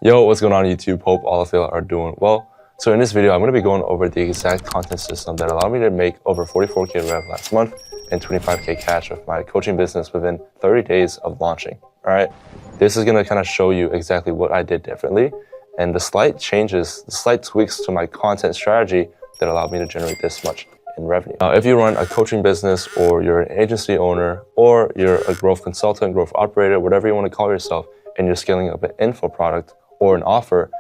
Yo, what's going on YouTube? Hope all of you are doing well. So in this video, I'm going to be going over the exact content system that allowed me to make over 44K rev last month and 25K cash with my coaching business within 30 days of launching. All right. This is going to kind of show you exactly what I did differently and the slight changes, the slight tweaks to my content strategy that allowed me to generate this much in revenue. Now, if you run a coaching business or you're an agency owner or you're a growth consultant, growth operator, whatever you want to call yourself, and you're scaling up an info product or an offer,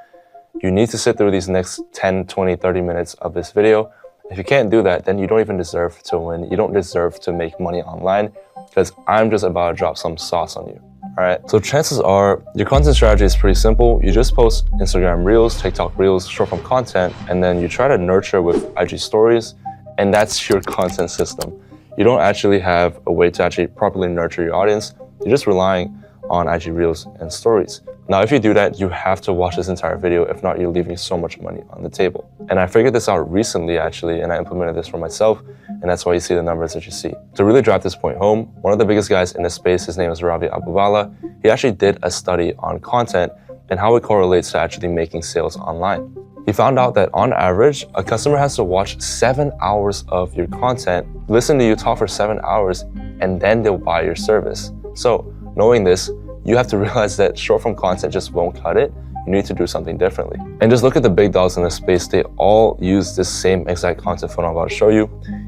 you need to sit through these next 10, 20, 30 minutes of this video. If you can't do that, then you don't even deserve to win. You don't deserve to make money online because I'm just about to drop some sauce on you. All right. So chances are your content strategy is pretty simple. You just post Instagram Reels, TikTok Reels, short form content, and then you try to nurture with IG stories. And that's your content system. You don't actually have a way to actually properly nurture your audience. You're just relying on IG Reels and stories. Now, if you do that, you have to watch this entire video. If not, you're leaving so much money on the table. And I figured this out recently, actually, and I implemented this for myself. And that's why you see the numbers that you see. To really drive this point home, one of the biggest guys in this space, his name is Ravi Abuvala. He actually did a study on content and how it correlates to actually making sales online. He found out that on average, a customer has to watch 7 hours of your content, listen to you talk for 7 hours, and then they'll buy your service. So knowing this, you have to realize that short form content just won't cut it. You need to do something differently. And just look at the big dogs in this space. They all use this same exact content funnel I'm about to show you.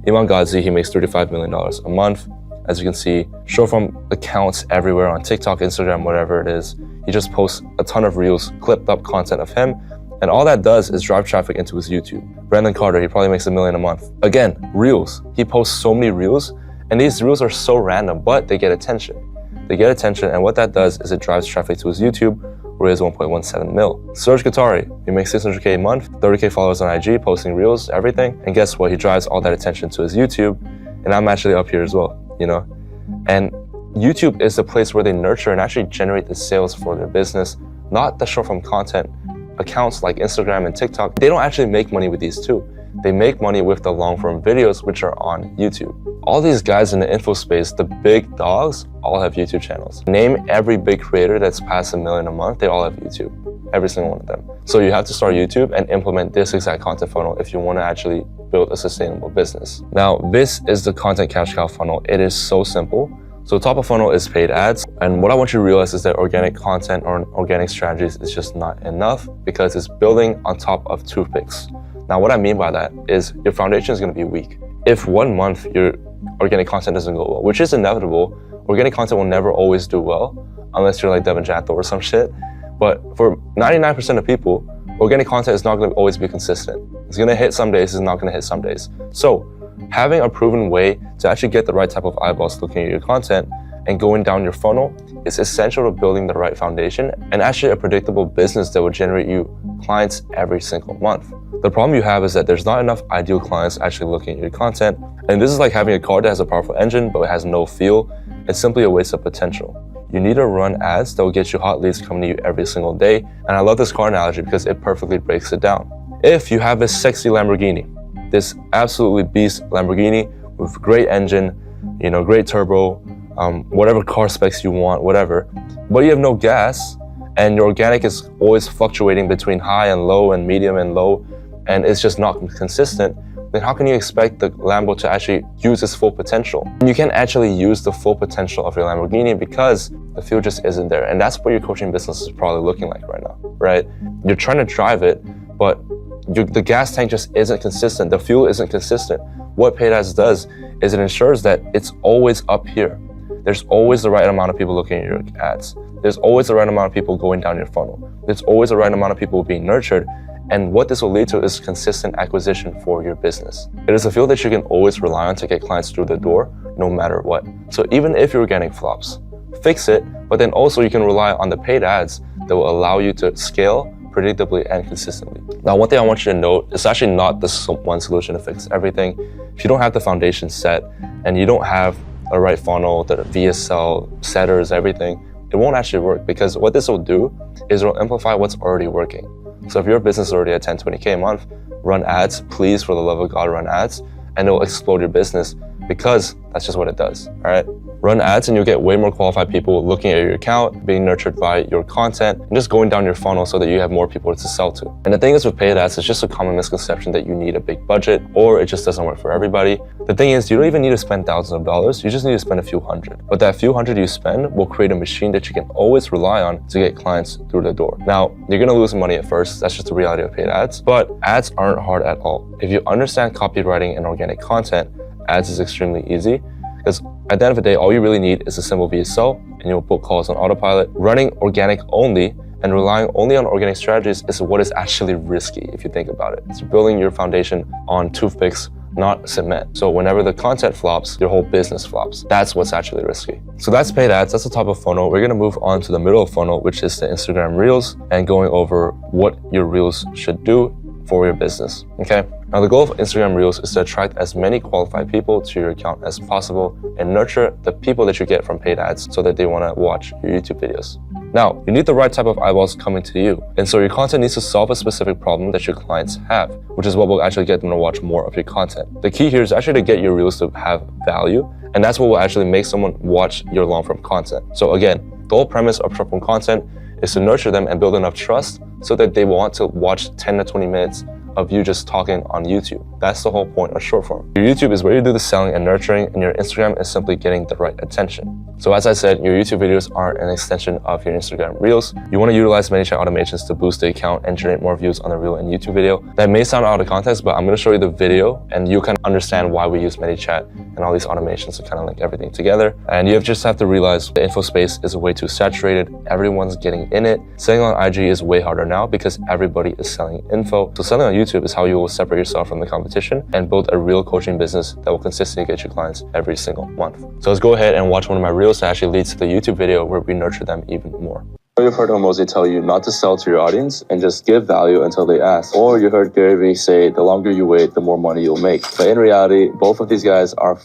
Iman Gadzhi, he makes $35 million a month. As you can see, short form accounts everywhere on TikTok, Instagram, whatever it is. He just posts a ton of reels, clipped up content of him. And all that does is drive traffic into his YouTube. Brandon Carter, he probably makes $1 million a month. Again, reels. He posts so many reels, and these reels are so random, but they get attention. They get attention, and what that does is it drives traffic to his YouTube, where he has 1.17 mil. Serge Katari, he makes 600K a month, 30K followers on IG, posting reels, everything. And guess what? He drives all that attention to his YouTube, and I'm actually up here as well, you know? And YouTube is the place where they nurture and actually generate the sales for their business, not the short form content. Accounts like Instagram and TikTok, they don't actually make money with these two. They make money with the long form videos, which are on YouTube. All these guys in the info space, the big dogs, all have YouTube channels. Name every big creator that's past $1 million a month, they all have YouTube. Every single one of them. So you have to start YouTube and implement this exact content funnel if you want to actually build a sustainable business. Now, this is the content cash cow funnel. It is so simple. So top of funnel is paid ads. And what I want you to realize is that organic content or organic strategies is just not enough because it's building on top of toothpicks. Now, what I mean by that is your foundation is going to be weak. If 1 month your organic content doesn't go well, which is inevitable, organic content will never always do well unless you're like Devin Jatho or some shit. But for 99% of people, organic content is not going to always be consistent. It's going to hit some days, it's not going to hit some days. So having a proven way to actually get the right type of eyeballs looking at your content and going down your funnel is essential to building the right foundation and actually a predictable business that will generate you clients every single month. The problem you have is that there's not enough ideal clients actually looking at your content. And this is like having a car that has a powerful engine but it has no fuel. It's simply a waste of potential. You need to run ads that will get you hot leads coming to you every single day. And I love this car analogy because it perfectly breaks it down. If you have this sexy Lamborghini, this absolutely beast Lamborghini with great engine, you know, great turbo, whatever car specs you want, whatever, but you have no gas and your organic is always fluctuating between high and low and medium and low, and it's just not consistent, then how can you expect the Lambo to actually use its full potential? You can't actually use the full potential of your Lamborghini because the fuel just isn't there. And that's what your coaching business is probably looking like right now, right? You're trying to drive it, but the gas tank just isn't consistent. The fuel isn't consistent. What paid ads does is it ensures that it's always up here. There's always the right amount of people looking at your ads. There's always the right amount of people going down your funnel. There's always the right amount of people being nurtured. And what this will lead to is consistent acquisition for your business. It is a field that you can always rely on to get clients through the door, no matter what. So even if your organic flops, fix it, but then also you can rely on the paid ads that will allow you to scale predictably and consistently. Now, one thing I want you to note, it's actually not the one solution to fix everything. If you don't have the foundation set and you don't have a right funnel, the VSL, setters, everything, it won't actually work because what this will do is it will amplify what's already working. So if your business is already at 10, 20K a month, run ads, please, for the love of God, run ads, and it will explode your business because that's just what it does, all right? Run ads and you'll get way more qualified people looking at your account, being nurtured by your content, and just going down your funnel so that you have more people to sell to. And the thing is with paid ads, it's just a common misconception that you need a big budget or it just doesn't work for everybody. The thing is, you don't even need to spend thousands of dollars, you just need to spend a few hundred. But that few hundred you spend will create a machine that you can always rely on to get clients through the door. Now, you're gonna lose money at first, that's just the reality of paid ads, but ads aren't hard at all. If you understand copywriting and organic content, ads is extremely easy, because at the end of the day, all you really need is a simple VSL and you'll book calls on autopilot. Running organic only and relying only on organic strategies is what is actually risky if you think about it. It's building your foundation on toothpicks, not cement. So whenever the content flops, your whole business flops. That's what's actually risky. So that's paid ads, that's the top of funnel. We're gonna move on to the middle of funnel, which is the Instagram Reels, and going over what your Reels should do for your business, okay? Now the goal of Instagram Reels is to attract as many qualified people to your account as possible and nurture the people that you get from paid ads so that they wanna watch your YouTube videos. Now, you need the right type of eyeballs coming to you. And so your content needs to solve a specific problem that your clients have, which is what will actually get them to watch more of your content. The key here is actually to get your Reels to have value, and that's what will actually make someone watch your long-form content. So again, the whole premise of short-form content is to nurture them and build enough trust so that they want to watch 10 to 20 minutes of you just talking on YouTube. That's the whole point of short form. Your YouTube is where you do the selling and nurturing, and your Instagram is simply getting the right attention. So as I said, your YouTube videos are an extension of your Instagram Reels. You want to utilize ManyChat automations to boost the account and generate more views on the Reel and YouTube video. That may sound out of context, but I'm going to show you the video and you can understand why we use ManyChat and all these automations to kind of link everything together. And you just have to realize the info space is way too saturated. Everyone's getting in it. Selling on IG is way harder now because everybody is selling info. So selling on YouTube is how you will separate yourself from the competition and build a real coaching business that will consistently get you clients every single month. So let's go ahead and watch one of my Reels that actually leads to the YouTube video where we nurture them even more. You've heard Mosey tell you not to sell to your audience and just give value until they ask. Or you heard Gary Vee say, the longer you wait, the more money you'll make. But in reality, both of these guys are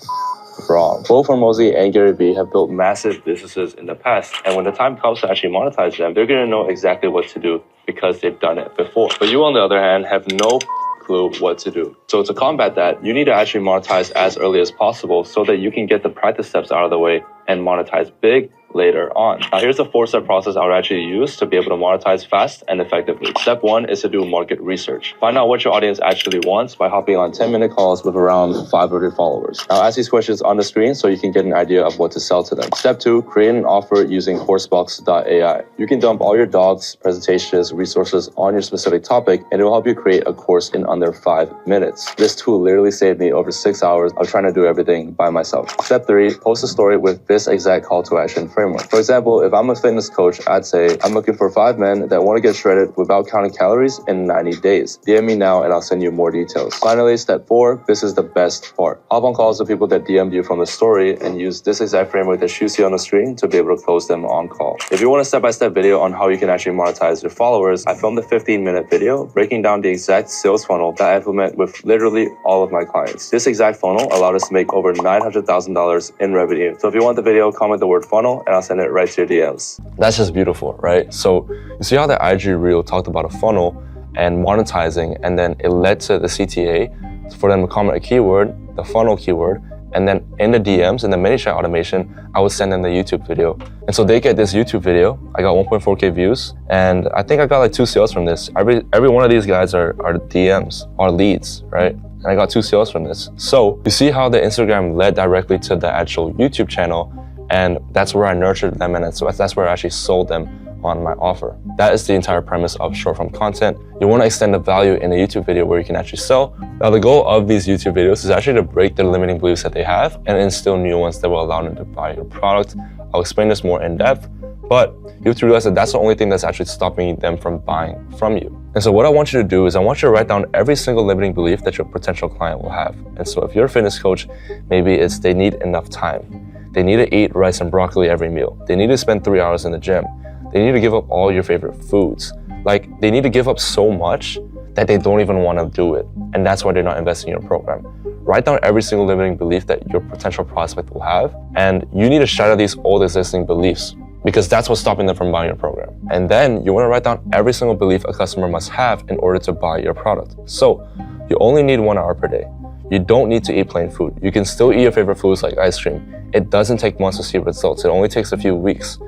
wrong. Both Mosey and Gary Vee have built massive businesses in the past. And when the time comes to actually monetize them, they're going to know exactly what to do because they've done it before. But you, on the other hand, have no clue what to do. So to combat that, you need to actually monetize as early as possible so that you can get the practice steps out of the way and monetize big later on. Now here's the 4-step process I would actually use to be able to monetize fast and effectively. Step 1 is to do market research. Find out what your audience actually wants by hopping on 10-minute calls with around 500 followers. Now ask these questions on the screen so you can get an idea of what to sell to them. Step 2, create an offer using coursebox.ai. You can dump all your docs, presentations, resources on your specific topic, and it will help you create a course in under 5 minutes. This tool literally saved me over 6 hours of trying to do everything by myself. Step 3, post a story with this exact call to action framework. For example, if I'm a fitness coach, I'd say, I'm looking for 5 men that want to get shredded without counting calories in 90 days. DM me now and I'll send you more details. Finally, step 4, this is the best part. Hop on calls with people that DM'd you from the story and use this exact framework that you see on the screen to be able to close them on call. If you want a step-by-step video on how you can actually monetize your followers, I filmed a 15-minute video breaking down the exact sales funnel that I implement with literally all of my clients. This exact funnel allowed us to make over $900,000 in revenue. So if you want the video, comment the word funnel and I'll send it right to your DMs. That's just beautiful, right? So you see how the IG Reel talked about a funnel and monetizing, and then it led to the CTA for them to comment a keyword, the funnel keyword, and then in the DMs and the ManyChat automation, I would send them the YouTube video. And so they get this YouTube video. I got 1.4K views, and I think I got like 2 sales from this. Every one of these guys are DMs, are leads, right? And I got 2 sales from this. So you see how the Instagram led directly to the actual YouTube channel, and that's where I nurtured them, and that's where I actually sold them on my offer. That is the entire premise of short form content. You want to extend the value in a YouTube video where you can actually sell. Now the goal of these YouTube videos is actually to break the limiting beliefs that they have and instill new ones that will allow them to buy your product. I'll explain this more in depth, but you have to realize that that's the only thing that's actually stopping them from buying from you. And so what I want you to do is I want you to write down every single limiting belief that your potential client will have. And so if you're a fitness coach, maybe it's they need enough time. They need to eat rice and broccoli every meal. They need to spend 3 hours in the gym. They need to give up all your favorite foods. Like, they need to give up so much that they don't even want to do it. And that's why they're not investing in your program. Write down every single limiting belief that your potential prospect will have. And you need to shatter these old existing beliefs, because that's what's stopping them from buying your program. And then you want to write down every single belief a customer must have in order to buy your product. So you only need 1 hour per day. You don't need to eat plain food. You can still eat your favorite foods like ice cream. It doesn't take months to see results. It only takes a few weeks.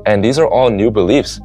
And these are all new beliefs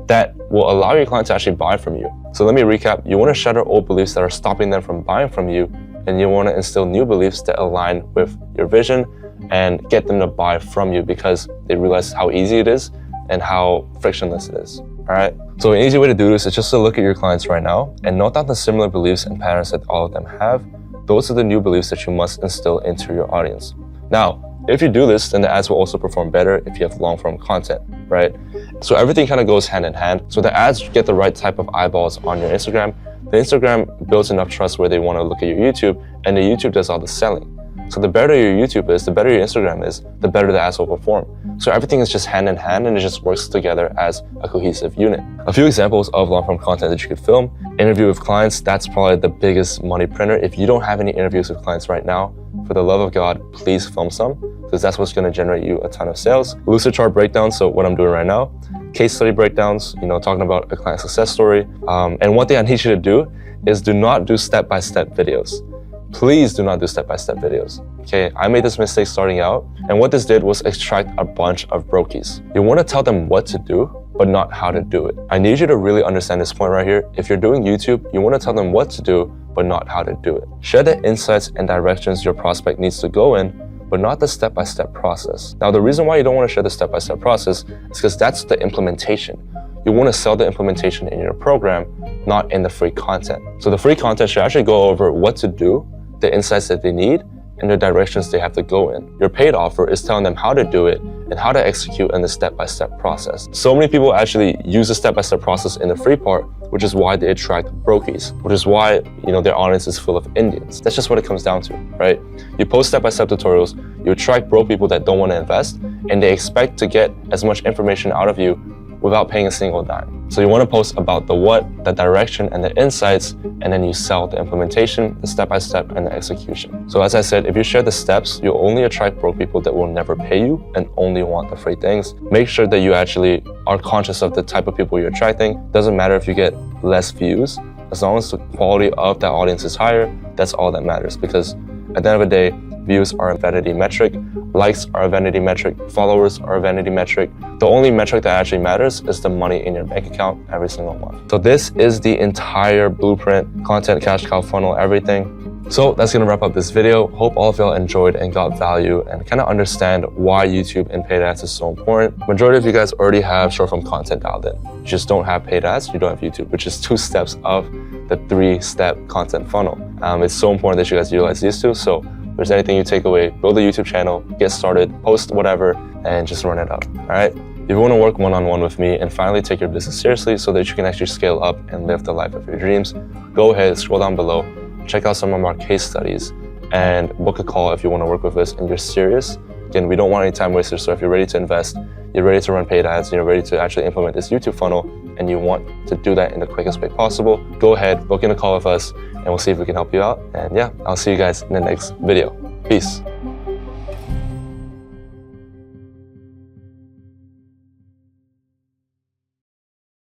that will allow your client to actually buy from you. So let me recap. You want to shatter old beliefs that are stopping them from buying from you, and you want to instill new beliefs that align with your vision and get them to buy from you because they realize how easy it is and how frictionless it is. All right. So an easy way to do this is just to look at your clients right now and note down the similar beliefs and patterns that all of them have. Those are the new beliefs that you must instill into your audience. Now, if you do this, then the ads will also perform better if you have long-form content, right? So everything kind of goes hand in hand. So the ads get the right type of eyeballs on your Instagram. The Instagram builds enough trust where they want to look at your YouTube, and the YouTube does all the selling. So the better your YouTube is, the better your Instagram is, the better the ads will perform. So everything is just hand in hand, and it just works together as a cohesive unit. A few examples of long-form content that you could film. Interview with clients, that's probably the biggest money printer. If you don't have any interviews with clients right now, for the love of God, please film some, because that's what's going to generate you a ton of sales. Lucid chart breakdowns, so what I'm doing right now. Case study breakdowns, talking about a client success story. And one thing I need you to do is do not do step-by-step videos. Please do not do step-by-step videos. Okay, I made this mistake starting out, and what this did was extract a bunch of brokies. You want to tell them what to do, but not how to do it. I need you to really understand this point right here. If you're doing YouTube, you want to tell them what to do, but not how to do it. Share the insights and directions your prospect needs to go in, but not the step-by-step process. Now, the reason why you don't want to share the step-by-step process is because that's the implementation. You want to sell the implementation in your program, not in the free content. So the free content should actually go over what to do, the insights that they need, and the directions they have to go in. Your paid offer is telling them how to do it and how to execute in the step-by-step process. So many people actually use the step-by-step process in the free part, which is why they attract brokies, which is why their audience is full of Indians. That's just what it comes down to, right? You post step-by-step tutorials, you attract broke people that don't want to invest, and they expect to get as much information out of you without paying a single dime. So you want to post about the what, the direction, and the insights, and then you sell the implementation, the step-by-step, and the execution. So as I said, if you share the steps, you'll only attract broke people that will never pay you and only want the free things. Make sure that you actually are conscious of the type of people you're attracting. Doesn't matter if you get less views, as long as the quality of that audience is higher, that's all that matters. Because at the end of the day, views are a vanity metric, likes are a vanity metric, followers are a vanity metric. The only metric that actually matters is the money in your bank account every single month. So this is the entire blueprint, content, cash cow funnel, everything. So that's gonna wrap up this video. Hope all of y'all enjoyed and got value and kind of understand why YouTube and paid ads is so important. Majority of you guys already have short form content dialed in. You just don't have paid ads, you don't have YouTube, which is 2 steps of the 3-step content funnel. It's so important that you guys utilize these 2. So if there's anything you take away, build a YouTube channel, get started, post whatever, and just run it up, all right? If you want to work one-on-one with me and finally take your business seriously so that you can actually scale up and live the life of your dreams, go ahead, scroll down below, check out some of our case studies, and book a call if you want to work with us and you're serious. Again, we don't want any time wasters, so if you're ready to invest, you're ready to run paid ads, you're ready to actually implement this YouTube funnel, and you want to do that in the quickest way possible, go ahead, book in a call with us, and we'll see if we can help you out. And yeah, I'll see you guys in the next video. Peace.